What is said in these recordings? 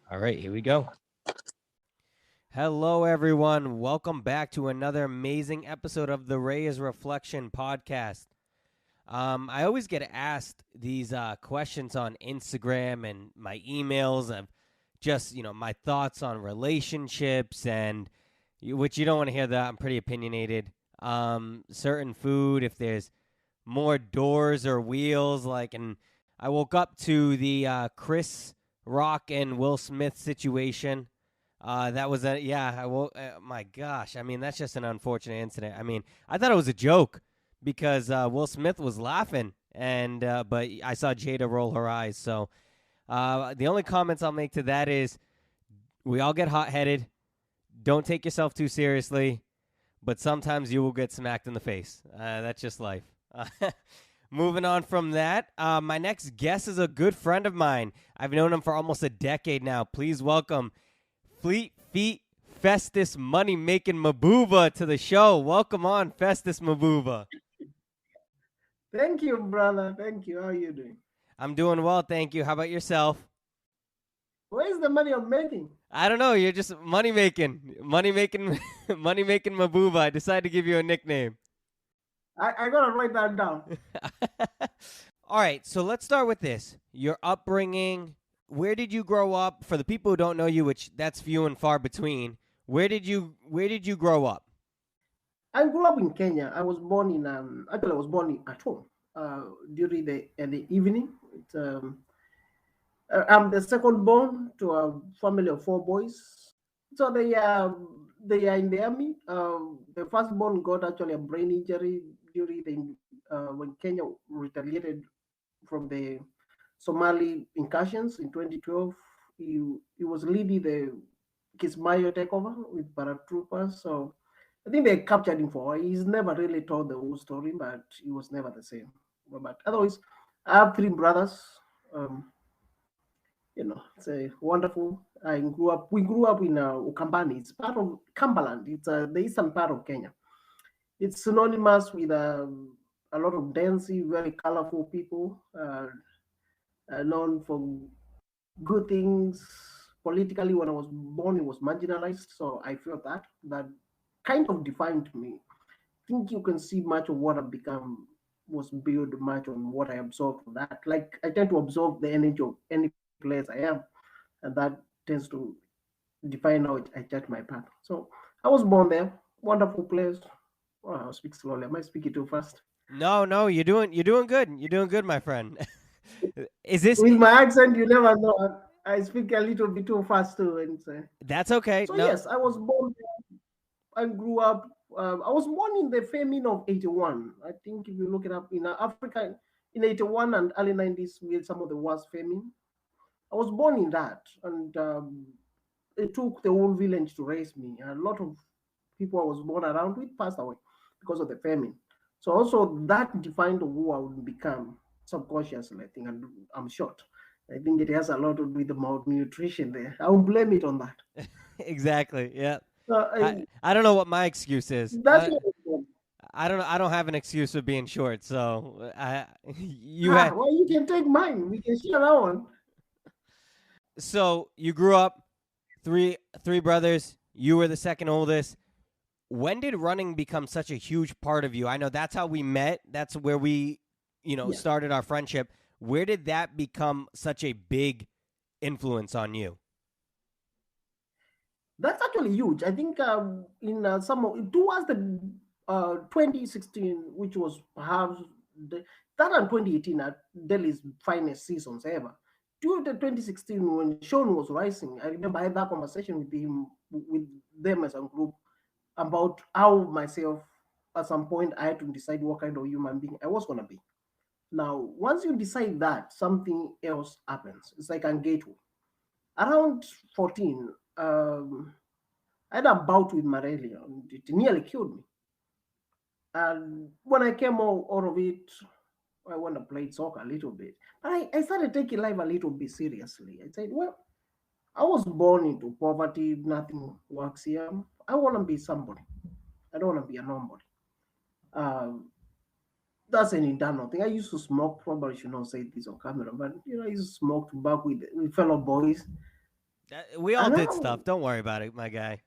All right, here we go. Hello, everyone. Welcome back to another amazing episode of the Reyes Reflection Podcast. I always get asked these questions on Instagram and my emails of just, my thoughts on relationships and which you don't want to hear that. I'm pretty opinionated. Certain food, if there's more doors or wheels, and I woke up to the Chris Rock and Will Smith situation. That was a yeah. My gosh, I mean that's just an unfortunate incident. I mean, I thought it was a joke because Will Smith was laughing, and but I saw Jada roll her eyes. So the only comments I'll make to that is we all get hot headed. Don't take yourself too seriously, but sometimes you will get smacked in the face. That's just life. Moving on from that, my next guest is a good friend of mine. I've known him for almost a decade now. Please welcome Fleet Feet Festus Money Making Mbuva to the show. Welcome on, Festus Mbuva. Thank you, brother. Thank you. How are you doing? I'm doing well, thank you. How about yourself? Where's the money I'm making? I don't know. You're just money making, money making, money making Mbuva. I decided to give you a nickname. I gotta write that down. All right, so let's start with this. Your upbringing. Where did you grow up? For the people who don't know you, which that's few and far between, where did you grow up? I grew up in Kenya. I was born in actually I was born at home. During the evening. I'm the second born to a family of four boys. So they are in the army. The firstborn got actually a brain injury during when Kenya retaliated from the Somali incursions in 2012. He was leading the Kismayo takeover with paratroopers. So I think they captured him for. He's never really told the whole story, but he was never the same. But otherwise, I have three brothers. Um, it's a wonderful. I grew up. We grew up in Ukambani. It's part of Cumberland. It's the eastern part of Kenya. It's synonymous with a lot of dancing, very colorful people, known for good things. Politically, when I was born, it was marginalized, so I felt that kind of defined me. I think you can see much of what I've become was built much on what I absorbed from that. Like I tend to absorb the energy of any place I am, and that tends to define how I judge my path. So I was born there, wonderful place. Oh, I'll speak slowly. I might speak it too fast. No, you're doing good. You're doing good, my friend. Is this With my accent, you never know. I speak a little bit too fast too. that's okay. So No, yes, I was born. I grew up. I was born in the famine of '81. I think if you look it up in Africa in '81 and early '90s, we had some of the worst famine. I was born in that, and it took the whole village to raise me. A lot of people I was born around with passed away because of the famine. So also that defined who I would become subconsciously, I think, and I'm short. I think it has a lot to do with the malnutrition there. I will blame it on that. exactly. Yeah. So I don't know what my excuse is. that's what I was born. I don't have an excuse for being short. So you had Well, you can take mine. We can share that one. so you grew up three brothers. You were the second oldest. When did running become such a huge part of you? I know that's how we met. That's where we, Yeah, started our friendship. Where did that become such a big influence on you? that's actually huge. I think in some of, towards the 2016, which was perhaps that and 2018 are Delhi's finest seasons ever. During the 2016, when Sean was rising, I remember I had that conversation with him, with them as a group, about how myself, at some point, I had to decide what kind of human being I was going to be. Now, once you decide that, something else happens. It's like a gateway. Around 14, I had a bout with malaria, and it nearly killed me. And when I came out of it, I went to play soccer a little bit. But I started taking life a little bit seriously. I said, well, I was born into poverty, nothing works here. I want to be somebody. I don't want to be a nobody. Um, that's an internal thing. I used to smoke. Probably should not say this on camera, but I used to smoke tobacco with fellow boys. We all And did now, stuff. Don't worry about it, my guy.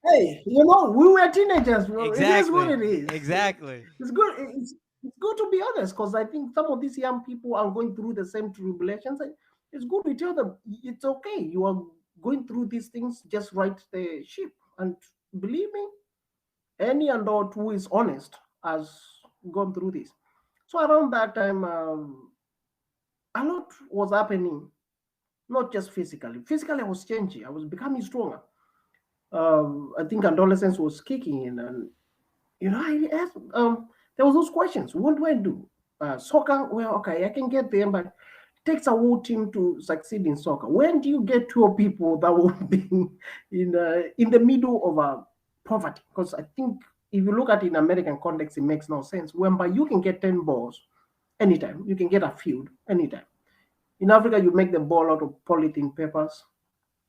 hey, we were teenagers. Well, it is what Exactly. it is. Exactly. It's good. It's good to be honest, because I think some of these young people are going through the same tribulations. And it's good to tell them it's okay. You are going through these things. Just right the ship. And believe me, any adult who is honest has gone through this. So around that time, a lot was happening, not just physically. Physically, I was changing. I was becoming stronger. I think adolescence was kicking in, and I asked, there was those questions. What do I do? Soccer, well, okay, I can get there, but it takes a whole team to succeed in soccer. When do you get 12 people that will be in the middle of poverty? Because I think if you look at it in American context, it makes no sense. Whereby you can get 10 balls anytime, you can get a field anytime. In Africa, you make the ball out of polythene papers,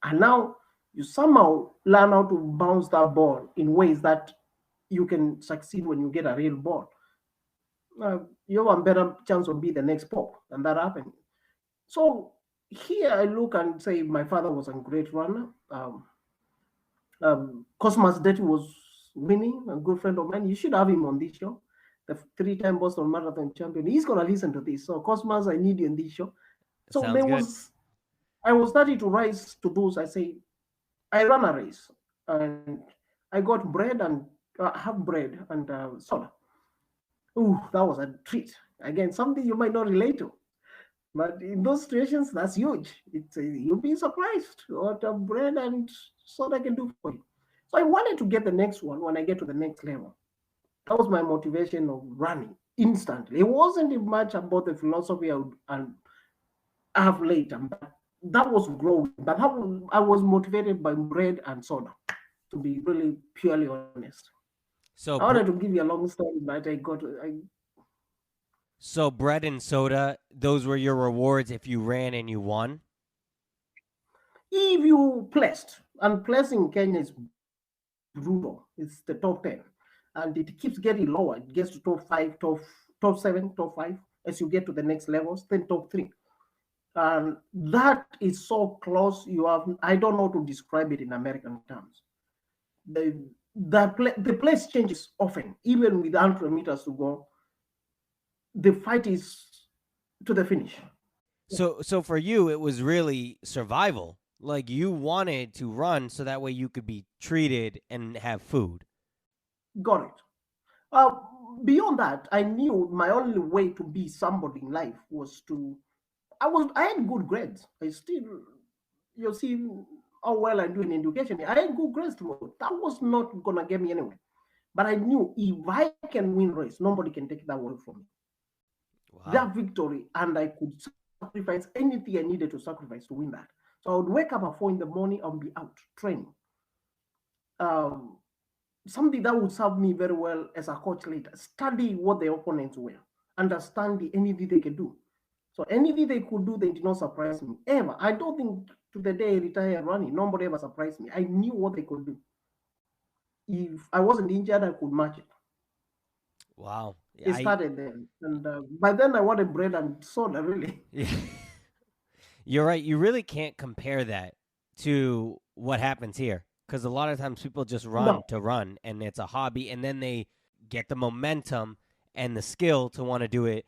and now you somehow learn how to bounce that ball in ways that you can succeed when you get a real ball. You have a better chance of being the next Pope, and that happened. So here I look and say my father was a great runner. Cosmas Detti was winning, a good friend of mine. You should have him on this show. The three-time Boston Marathon champion. He's gonna listen to this. So Cosmas, I need you in this show. So Sounds good. I was starting to rise to those. I say I ran a race, and I got bread and half bread and soda. Ooh, that was a treat. Again, something you might not relate to. But in those situations, that's huge. You'll be surprised what bread and soda can do for you. So I wanted to get the next one when I get to the next level. That was my motivation of running instantly. It wasn't much about the philosophy and have later, but that was growing. But I was motivated by bread and soda, to be really purely honest. I So, wanted to give you a long story, but so bread and soda, those were your rewards if you ran and you won. if you placed, and placing in Kenya is brutal. It's the top 10. And it keeps getting lower. It gets to top five, top seven, top five, as you get to the next levels, then top three. And that is so close. I don't know to describe it in American terms. The the place changes often, even with 100 meters to go. The fight is to the finish. So for you, it was really survival. Like you wanted to run so that way you could be treated and have food. Got it. Uh, Beyond that, I knew my only way to be somebody in life was to. I had good grades. I still, you see how well I do in education. I had good grades throughout. That was not gonna get me anywhere. But I knew if I can win race, nobody can take that away from me. Wow. That victory, and I could sacrifice anything I needed to sacrifice to win that. So I would wake up at 4 in the morning and be out training. Um, Something that would serve me very well as a coach later. Study what the opponents were, understand anything they can do. So anything they could do, they did not surprise me ever. I don't think to the day I retired running, nobody ever surprised me. I knew what they could do. If I wasn't injured, I could match it. Wow. It started then, and by then I wanted bread and soda. Really, Yeah. You're right. You really can't compare that to what happens here because a lot of times people just run no. to run and it's a hobby and then they get the momentum and the skill to want to do it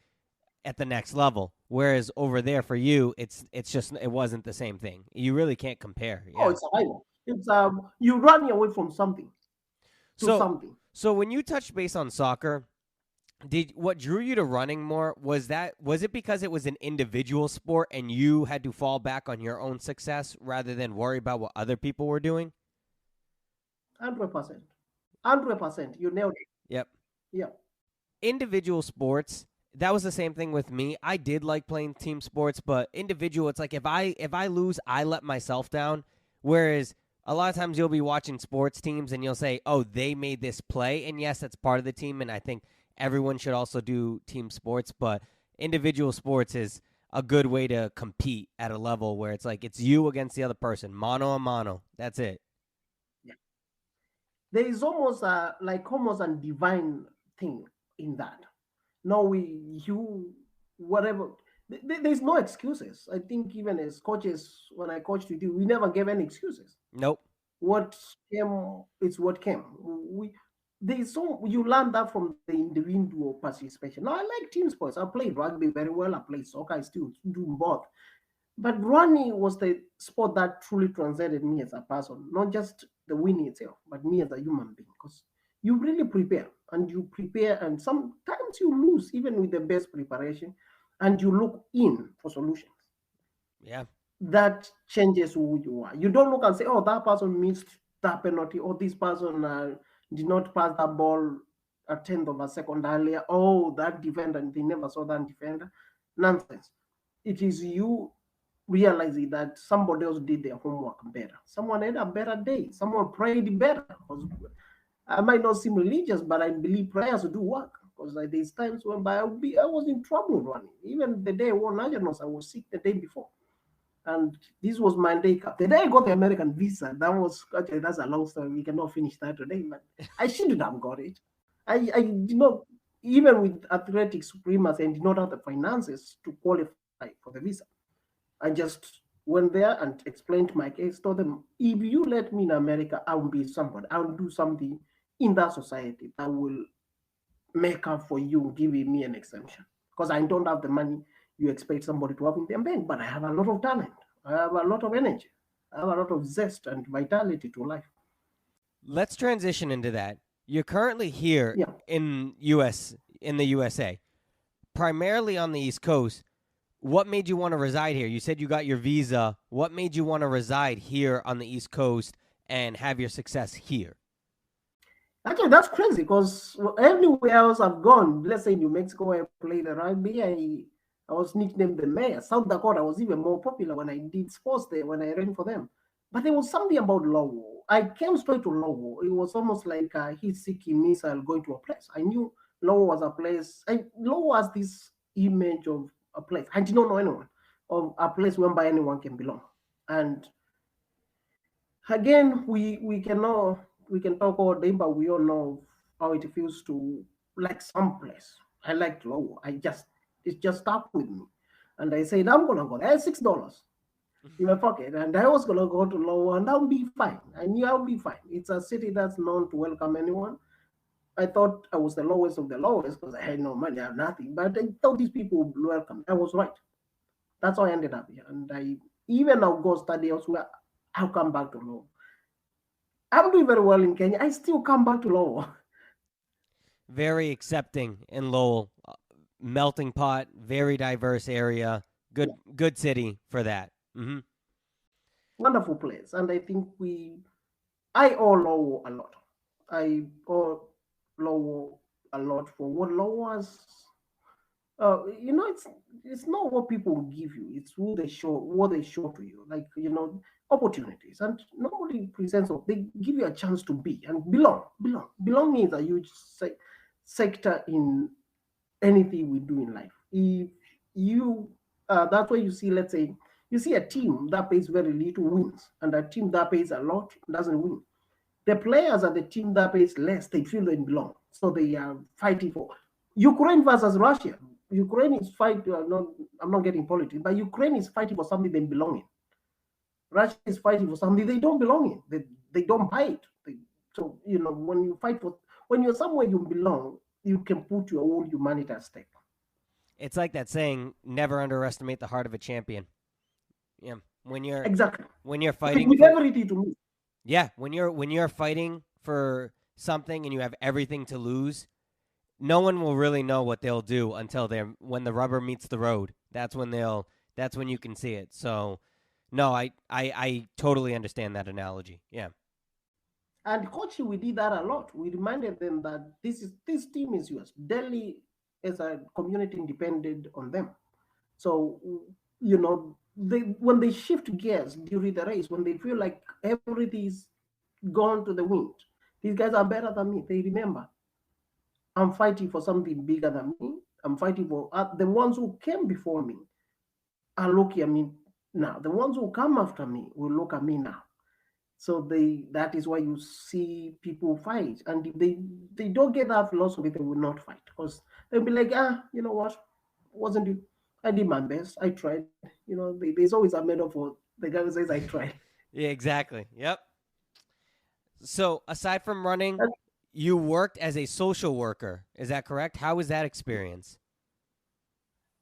at the next level. Whereas over there for you, it's just it wasn't the same thing. You really can't compare. Oh, Yeah. it's survival. It's you run away from something to So something. so when you touched base on soccer, did what drew you to running more was it because it was an individual sport and you had to fall back on your own success rather than worry about what other people were doing? 100%, 100%. You nailed it. Yep. Yeah. Individual sports, that was the same thing with me. I did like playing team sports, but individual, it's like if I lose, I let myself down. Whereas a lot of times you'll be watching sports teams and you'll say, "Oh, they made this play." And yes, that's part of the team and I think everyone should also do team sports, but individual sports is a good way to compete at a level where it's like it's you against the other person, mano a mano. That's it. Yeah. There is almost a divine thing in that. No, you whatever. There's no excuses. I think even as coaches, when I coached with you, we never gave any excuses. Nope. What came is what came. We there's so you learn that from the individual participation. Now I like team sports. I played rugby very well. I played soccer. I still do both. But running was the sport that truly transcended me as a person, not just the winning itself, but me as a human being. Because you really prepare and you prepare, and sometimes you lose even with the best preparation, and you look in for solutions. Yeah. That changes who you are. You don't look and say, "Oh, that person missed that penalty," or "This person did not pass that ball a tenth of a second earlier." Oh, that defender, they never saw that defender. Nonsense. It is you realizing that somebody else did their homework better. Someone had a better day. Someone prayed better. I might not seem religious, but I believe prayers do work. Because there's times when I was in trouble running. Even the day I won nationals, I was sick the day before, and this was my day cup. The day I got the American visa, that was actually that's a long story. We cannot finish that today, but I shouldn't have got it. I did not, even with athletic supremacy, and did not have the finances to qualify for the visa. I just went there and explained my case, told them, if you let me in America, I will be somebody. I will do something in that society that will make up for you giving me an exemption. Because I don't have the money you expect somebody to have in their bank, but I have a lot of talent. I have a lot of energy. I have a lot of zest and vitality to life. Let's transition into that. You're currently here Yeah. in the USA, primarily on the East Coast. What made you want to reside here? You said you got your visa. What made you want to reside here on the East Coast and have your success here? Actually, that's crazy because everywhere else I've gone, let's say New Mexico, I played the rugby. I was nicknamed the mayor. South Dakota was even more popular when I did sports there, when I ran for them. But there was something about Lowell. I came straight to Lowell. It was almost like a heat-seeking missile going to a place. I knew Lowell was a place. Lowell has this image of a place. I did not know anyone, of a place whereby anyone can belong. And again, we can talk all day, but we all know how it feels to like some place. I like low. It just stuck with me, and I said I'm gonna go. I had $6 in my pocket, and I was gonna go to Low, and I'll be fine. I knew I'll be fine. It's a city that's known to welcome anyone. I thought I was the lowest of the lowest because I had no money, I had nothing. But I thought these people would welcome. I was right. That's how I ended up here, and I even I'll go study elsewhere. I'll come back to Low. I'm doing very well in Kenya. I still come back to Lowell. Very accepting in Lowell. Melting pot, very diverse area. Good city for that. Mm-hmm. Wonderful place. And I think I owe Lowell a lot. I owe Lowell a lot for what Lowell has. It's not what people give you. It's what they show to you. Like opportunities, and nobody presents. They give you a chance to be and belong. Belonging is a huge sector in anything we do in life. If you, that's why you see, let's say, you see a team that pays very little wins, and a team that pays a lot doesn't win. The players are the team that pays less. They feel they belong, so they are fighting for. Ukraine versus Russia. Ukraine is fighting. I'm not getting politics, but Ukraine is fighting for something they belong in. Russia is fighting for something they don't belong in. They don't buy it. So when you fight for, when you're somewhere you belong, you can put your whole humanity at stake. It's like that saying, never underestimate the heart of a champion. Yeah. Exactly. When you're fighting with for, everything to me. yeah, when you're fighting for something and you have everything to lose, no one will really know what they'll do until when the rubber meets the road. That's when you can see it. So no, I totally understand that analogy. Yeah. And coaching, we did that a lot. We reminded them that this team is yours. Delhi as a community depended on them. So when they shift gears during the race, when they feel like everything is gone to the wind, these guys are better than me. They remember, I'm fighting for something bigger than me. I'm fighting for the ones who came before me are looking at me now. The ones who come after me will look at me now. So that is why you see people fight. And if they don't get that philosophy, they will not fight. Because they'll be like, you know what? Wasn't it? I did my best. I tried. There's always a metaphor. The guy who says I tried. Yeah, exactly. Yep. So, aside from running, And, you worked as a social worker. Is that correct? How was that experience?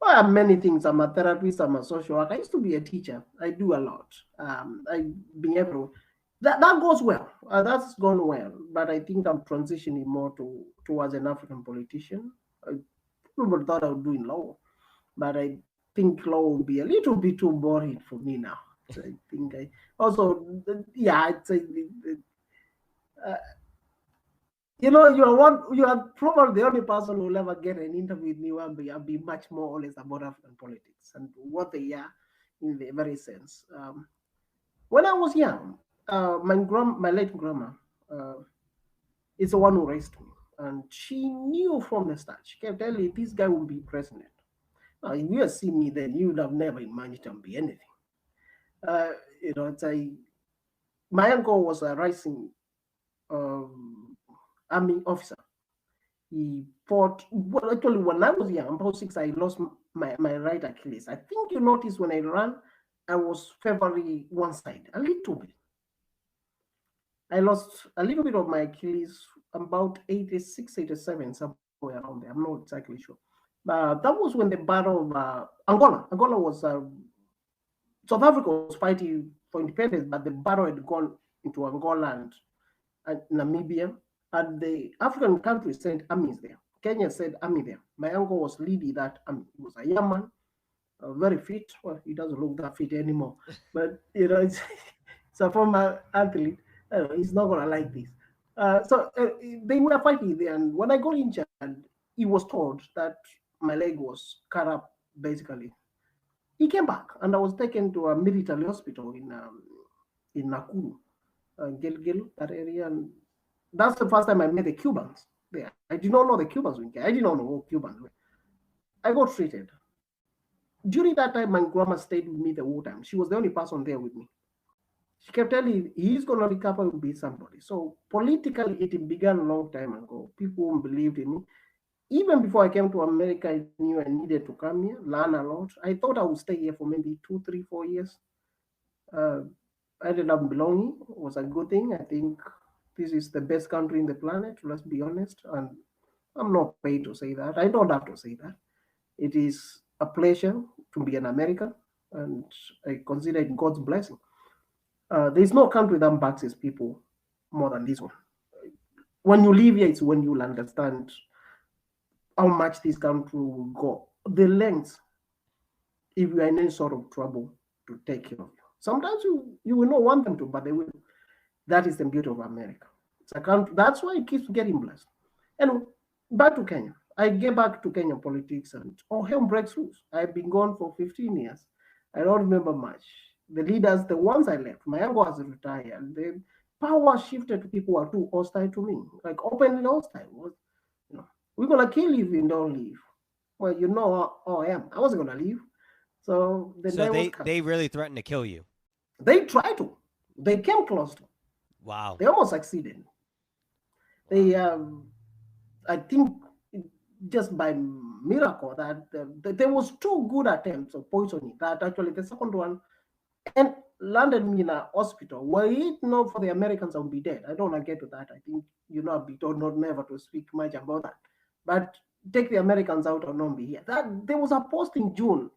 well, I'm many things. I'm a therapist. I'm a social worker. I used to be a teacher. I do a lot. I've been everywhere. That goes well. That's gone well. But I think I'm transitioning more towards an African politician. I People thought I would do in law, but I think law will be a little bit too boring for me now. So I think I also, yeah, I'd say, uh, you are probably the only person who will ever get an interview with me. I'll be much more honest about African politics and what they are in the very sense. When I was young, my late grandma, uh, is the one who raised me, and she knew from the start. She kept telling me this guy will be president. Now, if you had seen me then, you would have never imagined I'd be anything. It's my uncle was a rising um, army officer. He fought. Well, actually, when I was young, about 6, I lost my right Achilles. I think you noticed when I ran, I was favoring one side a little bit. I lost a little bit of my Achilles about 86, 87, somewhere around there. I'm not exactly sure. But that was when the battle of Angola. Angola was South Africa was fighting for independence, but the battle had gone into Angola and Namibia, and the African countries sent armies there. Kenya sent army there. My uncle was leading that army. He was a young man, very fit. Well, he doesn't look that fit anymore, but it's a former athlete. He's not gonna like this. So they were fighting there, and when I got injured, he was told that my leg was cut up basically. He came back, and I was taken to a military hospital in Nakuru, Gilgil, that area, and that's the first time I met the Cubans there. I did not know the Cubans were there. I did not know who Cubans were. I got treated. During that time, my grandma stayed with me the whole time. She was the only person there with me. She kept telling he's gonna recover and be somebody. So politically, it began a long time ago. People believed in me. Even before I came to America, I knew I needed to come here, learn a lot. I thought I would stay here for maybe 2, 3, 4 years. Uh, I ended up belonging. It was a good thing. I think this is the best country in the planet. Let's be honest. And I'm not paid to say that. I don't have to say that. It is a pleasure to be an American, and I consider it God's blessing. There's no country that backs its people more than this one. When you live here, it's when you'll understand how much this country will go, the lengths, if you are in any sort of trouble, to take care of you. Sometimes you will not want them to, but they will. That is the beauty of America. It's a country. That's why it keeps getting blessed. And back to Kenya. I get back to Kenyan politics and hell breaks loose. I've been gone for 15 years. I don't remember much. The leaders, the ones I left, my uncle was retired. The power shifted to people who are too hostile to me, like openly hostile. You know, we're gonna kill you if you don't leave. Well, you know how I am. I wasn't gonna leave. So the So day was they really threatened to kill you. They tried to. They came close to. Wow. They almost succeeded. They, I think, just by miracle that there was 2 good attempts of poisoning. That actually the second one and landed me in a hospital. Were it not for the Americans, I would be dead. I don't want to get to that. I think I've been told not never to speak much about that. But take the Americans out or not be here. That there was a post in June.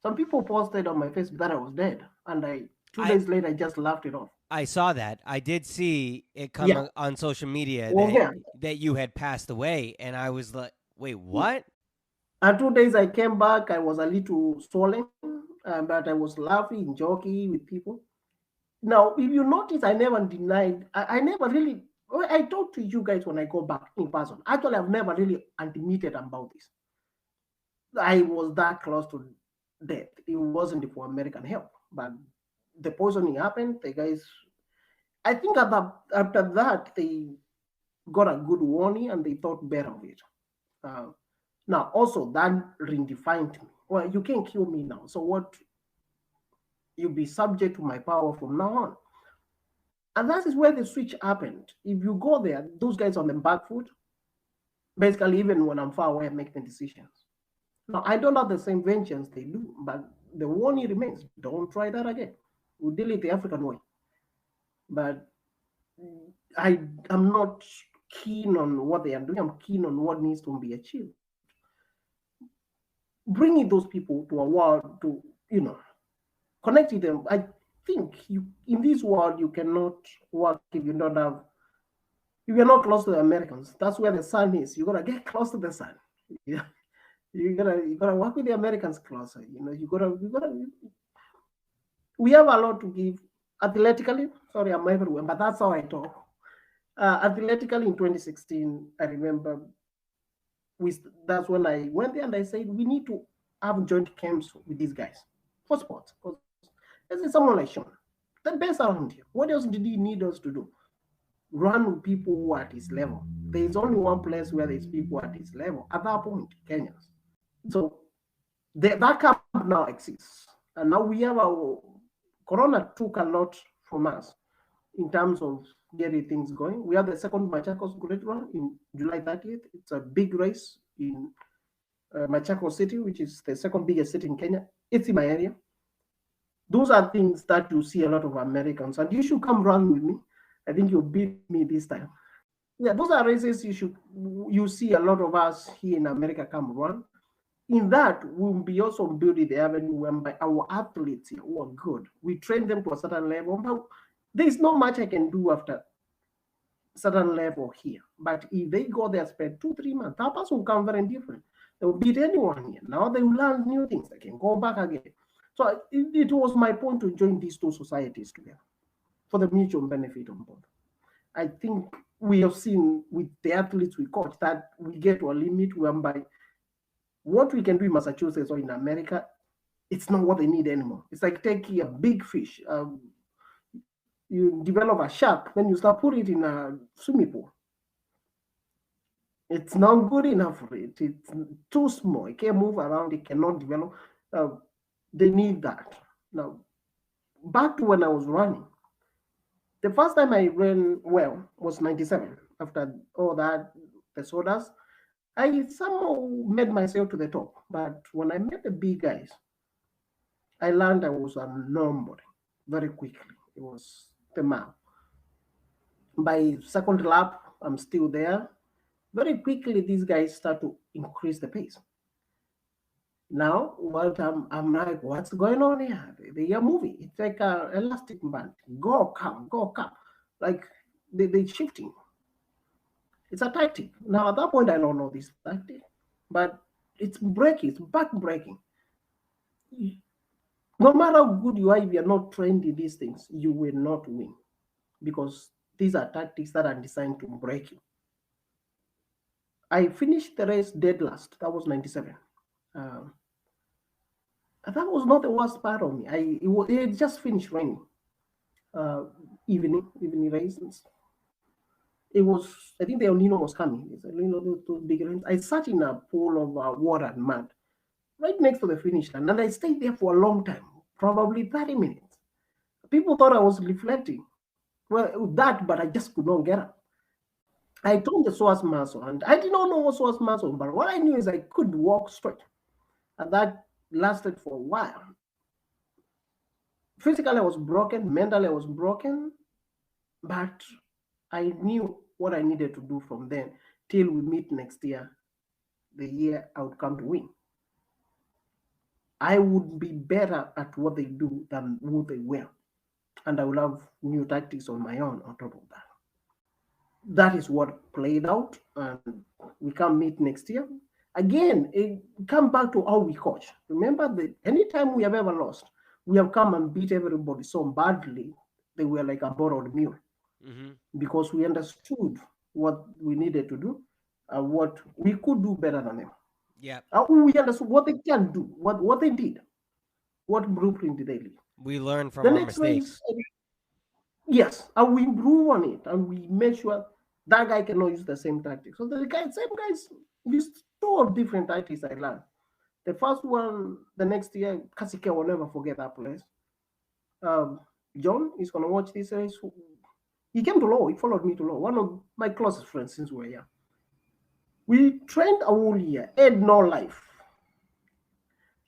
Some people posted on my Facebook that I was dead, and 2 days later I just laughed it off. I saw that. I did see it come Yeah, on social media was there. that you had passed away, and I was like, "Wait, what?" And 2 days I came back, I was a little swollen, but I was laughing, joking with people. Now, if you notice, I never denied, I never really, I talk to you guys when I go back in person. Actually, I've never really admitted about this. I was that close to death. It wasn't for American help, but the poisoning happened. The guys, I think after that, they got a good warning and they thought better of it. Uh, Now, also that redefined me. Well, you can't kill me now. So what? You'll be subject to my power from now on. And that is where the switch happened. If you go there, those guys on the back foot, basically, even when I'm far away, I'm making decisions. Now, I don't have the same vengeance they do, but the warning remains: don't try that again. We'll deal it the African way. But I am not keen on what they are doing. I'm keen on what needs to be achieved. Bringing those people to a world to, connecting them. I think you in this world you cannot work if you don't have if you're not close to the Americans. That's where the sun is. You gotta get close to the sun. Yeah. You gotta work with the Americans closer. You gotta we have a lot to give athletically. Sorry, I'm everywhere, but that's how I talk. Athletically in 2016, I remember that's when I went there and I said we need to have joint camps with these guys for sports. Because let's say someone like Sean, the best around here. What else did he need us to do? Run with people who are at his level. There is only one place where there's people at his level. At that point, Kenyans. So that camp now exists. And now we have our Corona took a lot from us in terms of getting things going. We have the second Machakos Great Run in July 30th. It's a big race in Machakos City, which is the second biggest city in Kenya. It's in my area. Those are things that you see a lot of Americans, and you should come run with me. I think you'll beat me this time. Yeah, those are races you see a lot of us here in America come run. In that, we'll be also building the avenue whereby our athletes here who are good, we train them to a certain level. But there's not much I can do after certain level here. But if they go there, spend 2-3 months, that person will come very different. They will beat anyone here. Now they will learn new things. They can go back again. So it was my point to join these two societies together for the mutual benefit of both. I think we have seen with the athletes we coach that we get to a limit whereby what we can do in Massachusetts or in America, it's not what they need anymore. It's like taking a big fish. You develop a shark, then you start putting it in a swimming pool. It's not good enough for it. It's too small. It can't move around. It cannot develop. They need that. Now, back to when I was running. The first time I ran well was 97. After all that, the sodas, I somehow made myself to the top. But when I met the big guys, I learned I was a nobody very quickly. It was the map. By second lap, I'm still there. Very quickly, these guys start to increase the pace. Now, what I'm like, what's going on here? They are moving. It's like an elastic band. Go, come, go, come. Like they're shifting. It's a tactic. Now, at that point, I don't know this tactic, but it's breaking, it's back breaking. No matter how good you are, if you're not trained in these things, you will not win because these are tactics that are designed to break you. I finished the race dead last. That was 97. That was not the worst part of me. It just finished raining. Evening rains. It was, I think the El Nino was coming. It's those big rains. I sat in a pool of water and mud right next to the finish line, and I stayed there for a long time, probably 30 minutes. People thought I was reflecting. Well, that, but I just could not get up. I told the psoas muscle, and I did not know what psoas muscle, but what I knew is I could walk straight. And that lasted for a while. Physically, I was broken. Mentally, I was broken. But I knew what I needed to do from then till we meet next year, the year I would come to win. I would be better at what they do than what they were. And I will have new tactics on my own on top of that. That is what played out. And we can meet next year. Again, it come back to how we coach. Remember that anytime we have ever lost, we have come and beat everybody so badly, they were like a borrowed mule. Mm-hmm. Because we understood what we needed to do, what we could do better than them. Yeah. We understood what they can do, what they did, what blueprint did they leave. We learn from our mistakes. Yes, and we improve on it, and we make sure that guy cannot use the same tactics. So same guys used two different tactics I learned. The first one, the next year, Kasike will never forget that place. John is going to watch this race. He came to law. He followed me to law. One of my closest friends since we were young. We trained a whole year, had no life.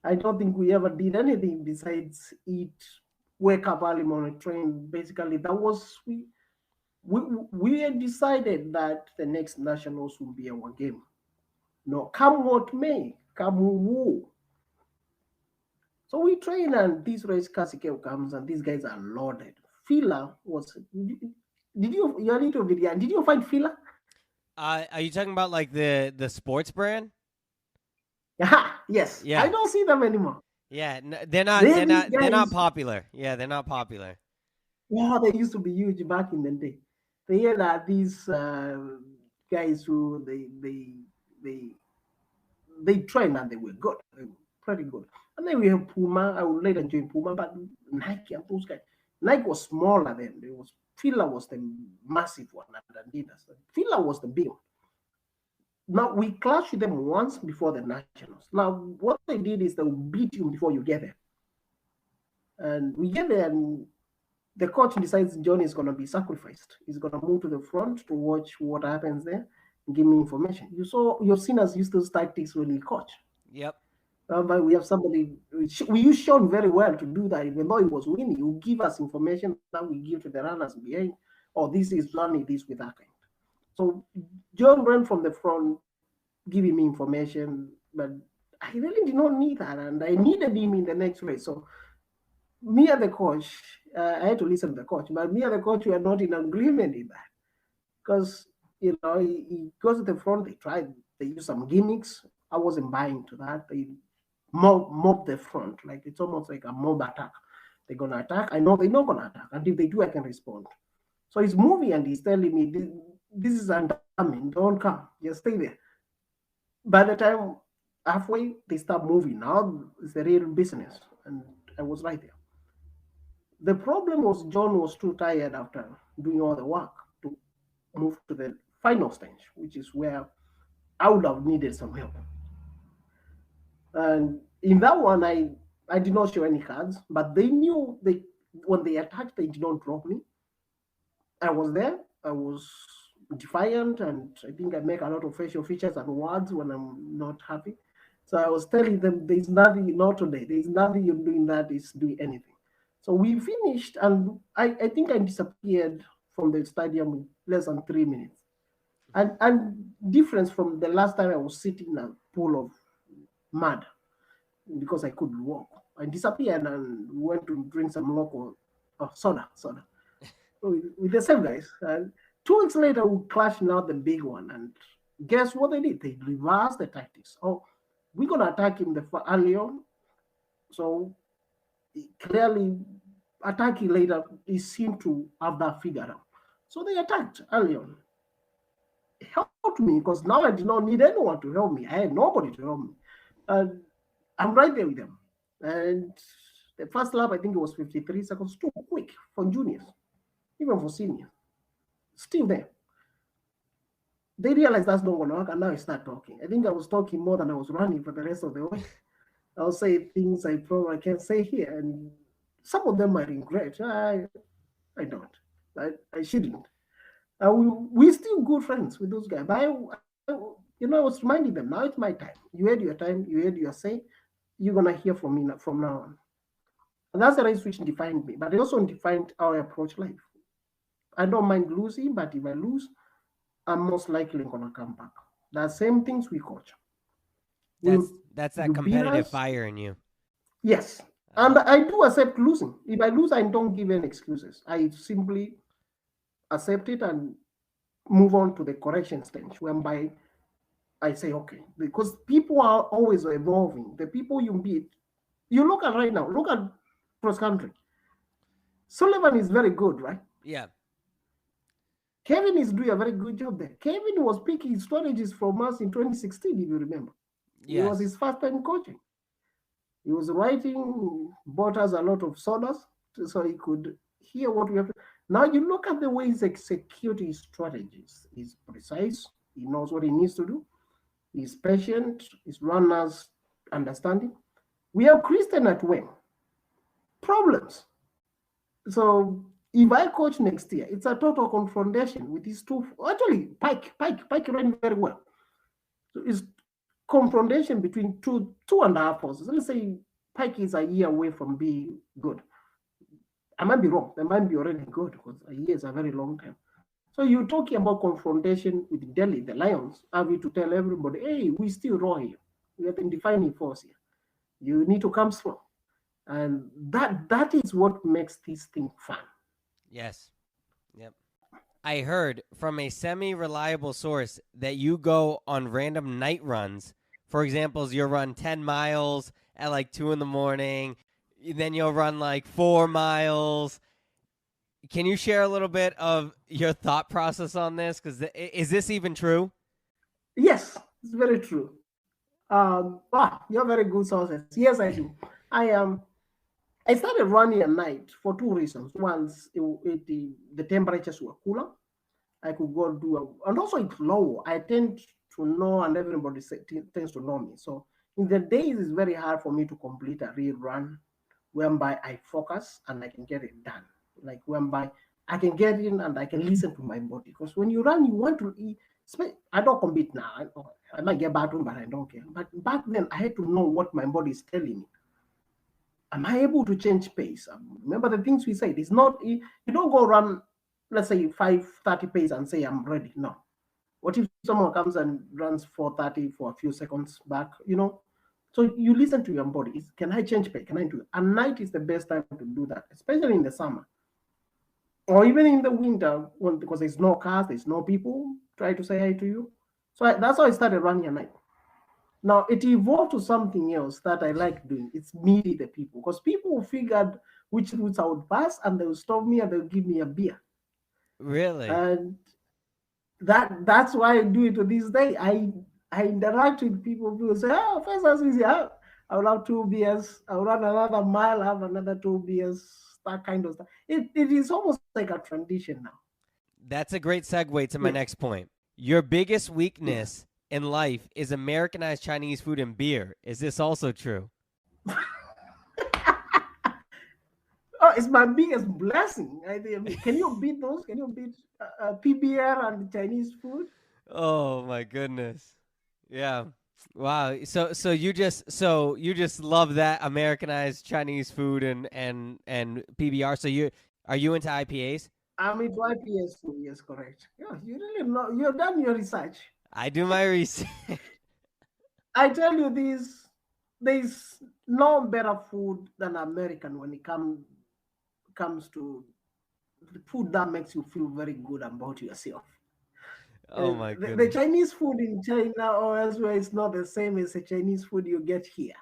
I don't think we ever did anything besides eat, wake up early morning, train. Basically, that was we we had decided that the next nationals will be our game. No, come what may, come who will. So we train, and this race Kasike comes, and these guys are loaded. Fila was. Did you are into video? Did you find Fila? Are you talking about like the sports brand? Yes, I Yeah. don't see them anymore. Yeah, they're not. They They're these not. They're not guys. popular. Yeah, they're not popular. Yeah, they used to be huge back in the day. They had these guys who they they trained and they were good. They were pretty good. And then we have Puma. I would later join Puma, but Nike and those guys. Nike was smaller then. There was Fila was the massive one and Adidas. Fila was the big one. Now we clashed with them once before the nationals. Now what they did is they would beat you before you get there. And we get there and the coach decides John is going to be sacrificed. He's going to move to the front to watch what happens there and give me information. You've seen us use those tactics when we coach. Yep. But we have somebody, we use Sean very well to do that. Even though he was winning, he will give us information that we give to the runners behind. Oh, this is Johnny, this with that kind. So John ran from the front, giving me information, but I really did not need that, and I needed him in the next race. So me and the coach, I had to listen to the coach, but me and the coach were not in agreement in that because he goes to the front. They use some gimmicks. I wasn't buying to that. They mob the front, like it's almost like a mob attack. They're gonna attack. I know they're not gonna attack, and if they do, I can respond. So he's moving and he's telling me, "This is undamming. Don't come. Just stay there." By the time halfway, they start moving. Now it's the real business, and I was right there. The problem was John was too tired after doing all the work to move to the final stage, which is where I would have needed some help. And in that one, I did not show any cards, but they knew they when they attacked, they did not drop me. I was there. I was defiant, and I think I make a lot of facial features and words when I'm not happy. So I was telling them, "There's nothing, not today. There's nothing you're doing that is doing anything." So we finished, and I think I disappeared from the stadium in less than 3 minutes. And difference from the last time I was sitting in a pool of mud because I couldn't walk. I disappeared and went to drink some local soda with the same guys. And 2 weeks later, we clashed out the big one. And guess what they did? They reversed the tactics. Oh, we're gonna attack him early on. So clearly, attacking later, he seemed to have that figured out. So they attacked early on. It helped me because now I did not need anyone to help me. I had nobody to help me. And I'm right there with them. And the first lap, I think it was 53 seconds, too quick for juniors, even for seniors. Still there. They realized that's not going to work, and now I start talking. I think I was talking more than I was running for the rest of the way. I'll say things I probably can't say here, and some of them I regret. I don't. I shouldn't. We're still good friends with those guys. But I was reminding them, now it's my time. You had your time, you had your say. You're going to hear from me from now on. And that's the race which defined me, but it also defined how I approach life. I don't mind losing, but if I lose, I'm most likely going to come back. The same things we coach. That's that You beat competitive us? fire in you. Yes. And I do accept losing. If I lose, I don't give any excuses. I simply accept it and move on to the correction stage, whereby I say, okay, because people are always evolving. The people you meet, you look at right now, look at cross country. Sullivan is very good, right? Yeah. Kevin is doing a very good job there. Kevin was picking strategies from us in 2016, if you remember. It was his first time coaching. He was writing, bought us a lot of sodas so he could hear what we have to. Now you look at the way he's executing his strategies. He's precise. He knows what he needs to do. He's patient. His runners understanding. We have Christian at wing. Problems. So if I coach next year, it's a total confrontation with these two. Actually, Pike ran very well. So it's confrontation between two and a half horses. Let's say Pike is a year away from being good. I might be wrong. They might be already good because a year is a very long time. So you're talking about confrontation with Delhi, the Lions, have you to tell everybody, hey, we still raw here. We are the defining force here. You need to come strong. And that is what makes this thing fun. Yes. Yep. I heard from a semi-reliable source that you go on random night runs. For example, you'll run 10 miles at like 2 in the morning. Then you'll run like 4 miles. Can you share a little bit of your thought process on this? Because is this even true? Yes, it's very true. You're very good sources. Yes, I do. I started running at night for two reasons. One, the temperatures were cooler. I could go and also it's low. I tend to know, and everybody tends to know me. So in the days, it's very hard for me to complete a real run, whereby I focus and I can get it done. Like whereby I can get in and I can listen to my body. Because when you run, you want to eat. I don't compete now. I might get bad one, but I don't care. But back then, I had to know what my body is telling me. Am I able to change pace? Remember the things we said. It's not, you don't go run, let's say 5:30 pace and say I'm ready. No. What if someone comes and runs 4:30 for a few seconds back? So you listen to your body. Can I change pace? Can I do it? And night is the best time to do that, especially in the summer. Or even in the winter, because there's no cars, there's no people try to say hi to you. So that's how I started running at night. Now it evolved to something else that I like doing. It's meeting the people, because people figured which routes I would pass, and they will stop me and they'll give me a beer. Really? And that's why I do it to this day. I interact with people. People say, "Oh, Festus is here. I will have 2 beers. I will run another mile. Have another 2 beers." That kind of stuff. It is almost like a tradition now. That's a great segue to my next point. Your biggest weakness in life is Americanized Chinese food and beer. Is this also true? It's my biggest blessing. Can you beat those? Can you beat PBR and Chinese food? Oh my goodness. Yeah. Wow. So you just love that Americanized Chinese food and PBR. So are you into IPAs? I'm into IPS food. Yes, correct. Yeah, you really know. You've done your research. I do my research. I tell you this, there's no better food than American when it comes to the food that makes you feel very good about yourself. Oh my The goodness. Chinese food in China or elsewhere is not the same as the Chinese food you get here.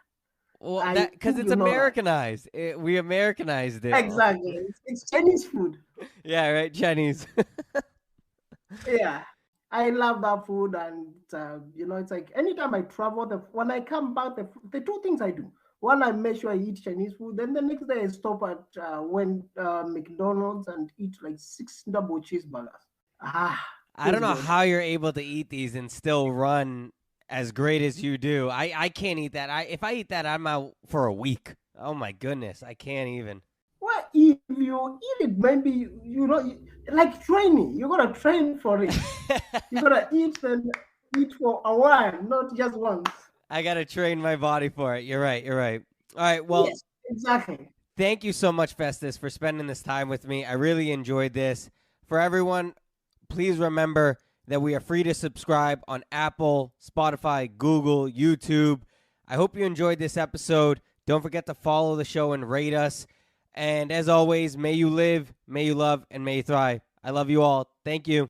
Well, because it's Americanized. We Americanized it. Exactly. It's Chinese food. Yeah, right. Chinese. Yeah. I love that food, and it's like anytime I travel, when I come back, the two things I do. One, I make sure I eat Chinese food. Then the next day, I stop at McDonald's and eat like 6 double cheeseburgers. I don't know good. how you're able to eat these and still run as great as you do. I can't eat that. If I eat that, I'm out for a week. Oh my goodness, I can't even. Well, if you eat it, maybe like training. You gotta train for it. You gotta eat and eat for a while, not just once. I gotta train my body for it. You're right. You're right. All right. Well, yes, exactly. Thank you so much, Festus, for spending this time with me. I really enjoyed this. For everyone, please remember that we are free to subscribe on Apple, Spotify, Google, YouTube. I hope you enjoyed this episode. Don't forget to follow the show and rate us. And as always, may you live, may you love, and may you thrive. I love you all. Thank you.